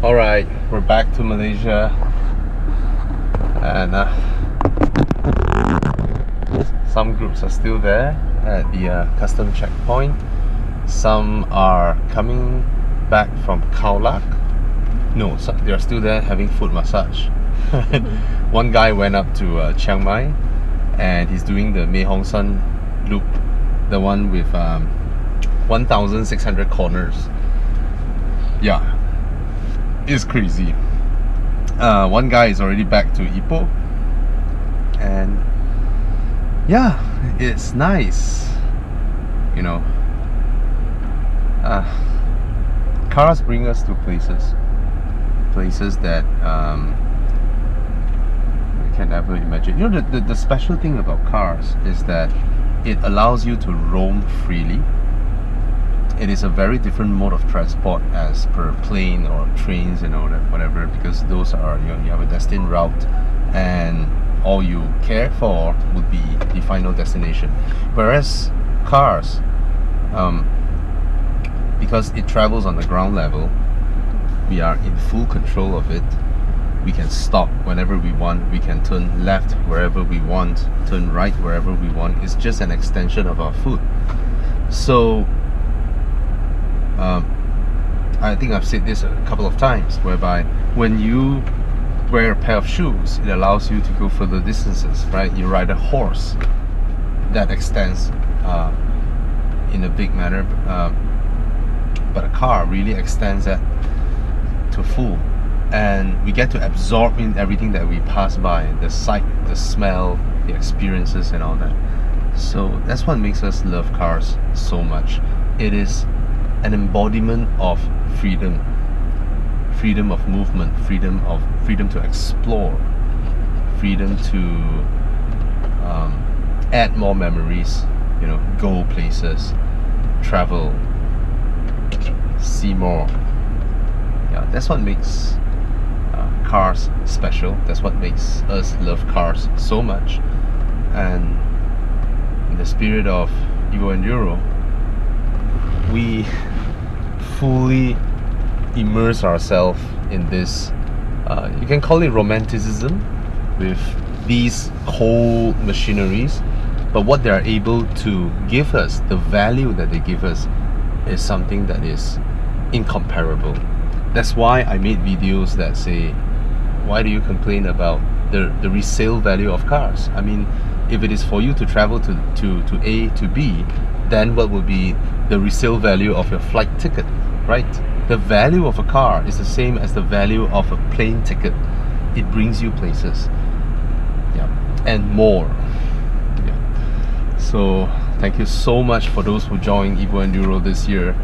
Alright, we're back to Malaysia, and some groups are still there at the custom checkpoint. Some are coming back from Khao Lak. No, they're still there having foot massage. One guy went up to Chiang Mai and he's doing the Mei Hong Son loop, the one with 1,600 corners. Yeah, it's crazy. One guy is already back to Ipoh, and yeah, it's nice, you know. Cars bring us to places that we can never imagine. You know, the special thing about cars is that it allows you to roam freely. It is a very different mode of transport as per plane or trains and all that, whatever, because those are, you know, you have a destined route and all you care for would be the final destination. Whereas cars, because it travels on the ground level, we are in full control of it. We can stop whenever we want, we can turn left wherever we want, turn right wherever we want. It's just an extension of our foot. So I think I've said this a couple of times, whereby when you wear a pair of shoes, it allows you to go further distances, right? You ride a horse, that extends in a big manner, but a car really extends that to full, and we get to absorb in everything that we pass by, the sight, the smell, the experiences and all that. So that's what makes us love cars so much. It is an embodiment of freedom of movement, freedom to explore, freedom to add more memories, you know, go places, travel, see more. Yeah, that's what makes cars special. That's what makes us love cars so much. And in the spirit of Evoenduro, we fully immerse ourselves in this, you can call it romanticism, with these whole machineries, but what they are able to give us, the value that they give us, is something that is incomparable. That's why I made videos that say, why do you complain about the resale value of cars? I mean, if it is for you to travel to A to B, then what would be the resale value of your flight ticket, right? The value of a car is the same as the value of a plane ticket. It brings you places, yeah, and more. Yeah. So thank you so much for those who joined Evoenduro this year.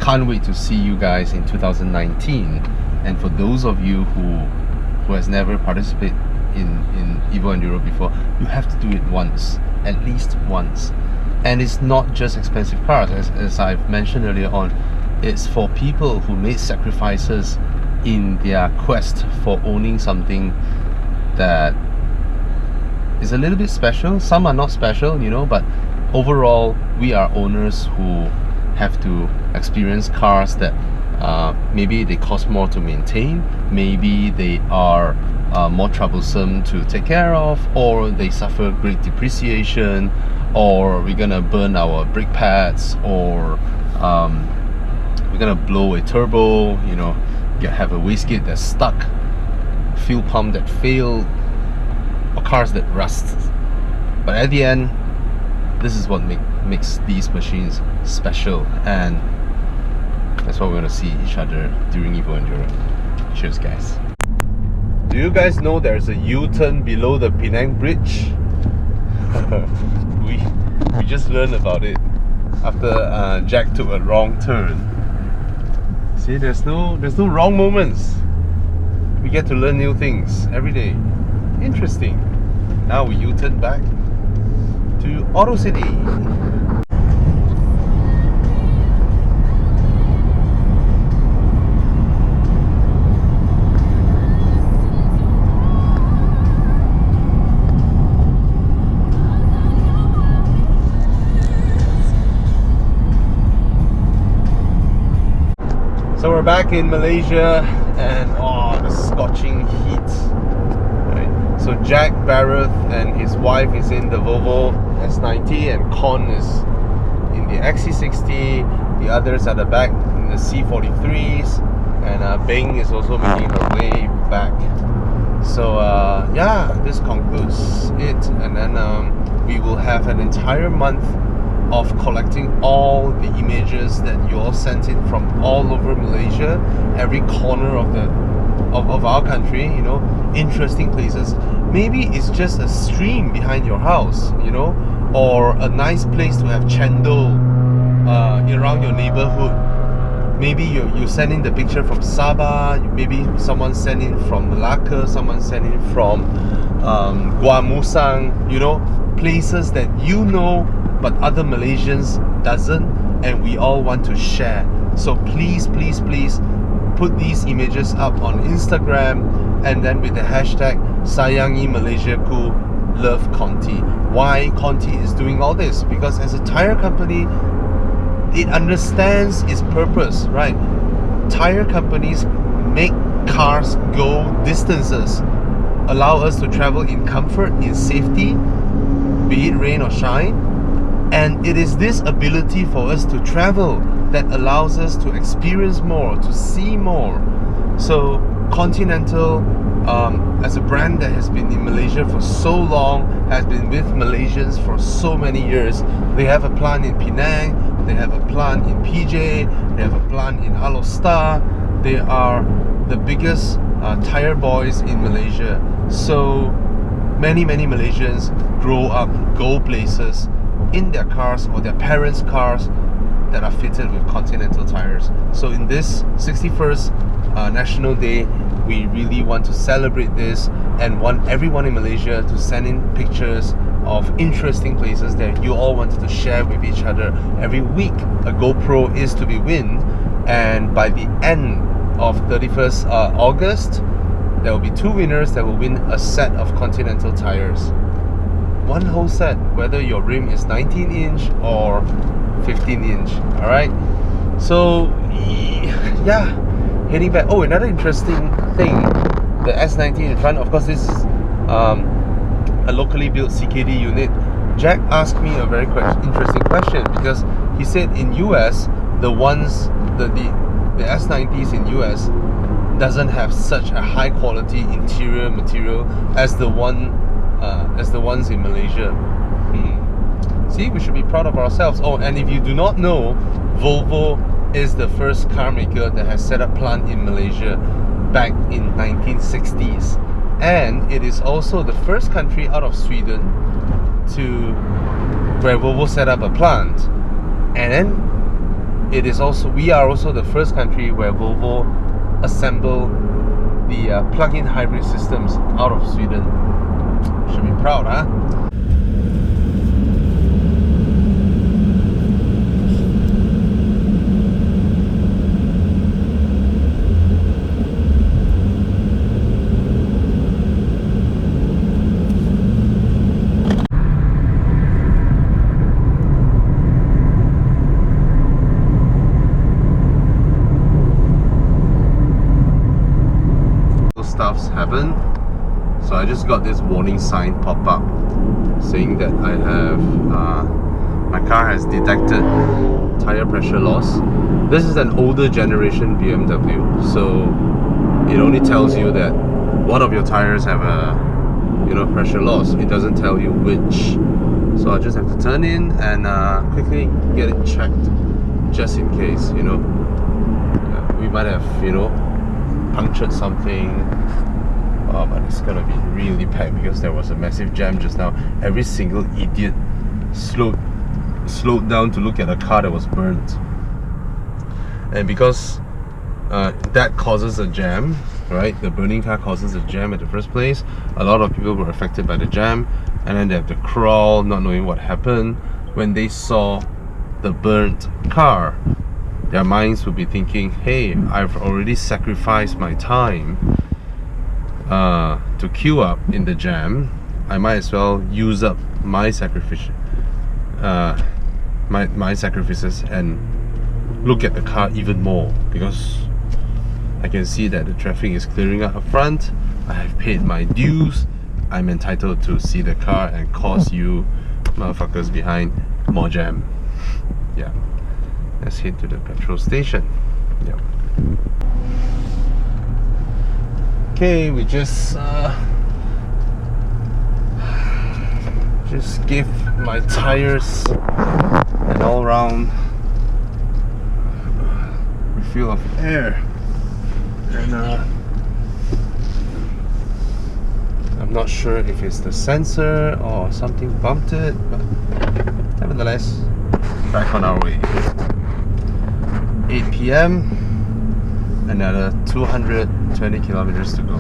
Can't wait to see you guys in 2019. And for those of you who has never participated in Evoenduro before, you have to do it once, at least once. And it's not just expensive cars, as I've mentioned earlier on. It's for people who made sacrifices in their quest for owning something that is a little bit special. Some are not special, you know, but overall we are owners who have to experience cars that maybe they cost more to maintain, maybe they are more troublesome to take care of, or they suffer great depreciation, or we're gonna burn our brake pads, or we're gonna blow a turbo, you know, you have a wastegate that's stuck, fuel pump that failed, or cars that rust. But at the end, this is what makes these machines special, and that's what we're gonna see each other during Evoenduro. Cheers, guys. Do you guys know there's a U-turn below the Penang Bridge? we just learned about it after Jack took a wrong turn. See, there's no wrong moments. We get to learn new things every day. Interesting. Now we U-turn back to Auto City. So we're back in Malaysia, and oh, the scorching heat. Right. So Jack Barrett and his wife is in the Volvo S90, and Con is in the XC60. The others at the back in the C43s, and Bing is also making her way back. So yeah, this concludes it, and then we will have an entire month of collecting all the images that you all sent in from all over Malaysia, every corner of our country, you know, interesting places. Maybe it's just a stream behind your house, you know, or a nice place to have chendol around your neighborhood. Maybe you send in the picture from Sabah, maybe someone sent in from Malacca, someone sent in from Guamusang, you know, places that you know but other Malaysians doesn't, and we all want to share. So please put these images up on Instagram, and then with the hashtag Sayangi Malaysiaku, love Conti. Why Conti is doing all this? Because as a tire company, it understands its purpose, right? Tire companies make cars go distances, allow us to travel in comfort, in safety, be it rain or shine. And it is this ability for us to travel that allows us to experience more, to see more. So Continental, as a brand that has been in Malaysia for so long, has been with Malaysians for so many years. They have a plant in Penang, they have a plant in PJ, they have a plant in Alostar. They are the biggest tire boys in Malaysia. So many Malaysians grow up, go places in their cars or their parents' cars that are fitted with Continental tires. So in this 61st National Day, we really want to celebrate this and want everyone in Malaysia to send in pictures of interesting places that you all wanted to share with each other. Every week a GoPro is to be won, and by the end of 31st August, there will be 2 winners that will win a set of Continental tires. One whole set, whether your rim is 19-inch or 15-inch. Alright, so yeah, heading back. Oh, another interesting thing, the S90 in front, of course this is a locally built CKD unit. Jack asked me a very interesting question, because he said in US, the S90s in US doesn't have such a high quality interior material as the ones in Malaysia. See, we should be proud of ourselves. Oh, and if you do not know, Volvo is the first car maker that has set up plant in Malaysia back in 1960s, and it is also the first country out of Sweden where Volvo set up a plant. And then we are also the first country where Volvo assemble the plug-in hybrid systems out of Sweden. Should be proud, huh? Stuffs happen. So I just got this warning sign pop up saying that I have my car has detected tire pressure loss. This is an older generation BMW, so it only tells you that one of your tires have a pressure loss. It doesn't tell you which. So I just have to turn in and quickly get it checked, just in case. We might have punctured something. Oh, but it's gonna be really packed because there was a massive jam just now. Every single idiot slowed down to look at a car that was burnt, and because that causes a jam, right? The burning car causes a jam at the first place. A lot of people were affected by the jam, and then they have to crawl, not knowing what happened. When they saw the burnt car, their minds would be thinking, hey, I've already sacrificed my time to queue up in the jam. I might as well use up my sacrifices and look at the car even more, because I can see that the traffic is clearing up front. I have paid my dues. I'm entitled to see the car and cause you motherfuckers behind more jam. Yeah. Let's head to the petrol station. Yeah. Okay, we just give my tires an all-round refill of air, and I'm not sure if it's the sensor or something bumped it, but nevertheless, back on our way. 8 p.m. Another 220 kilometers to go.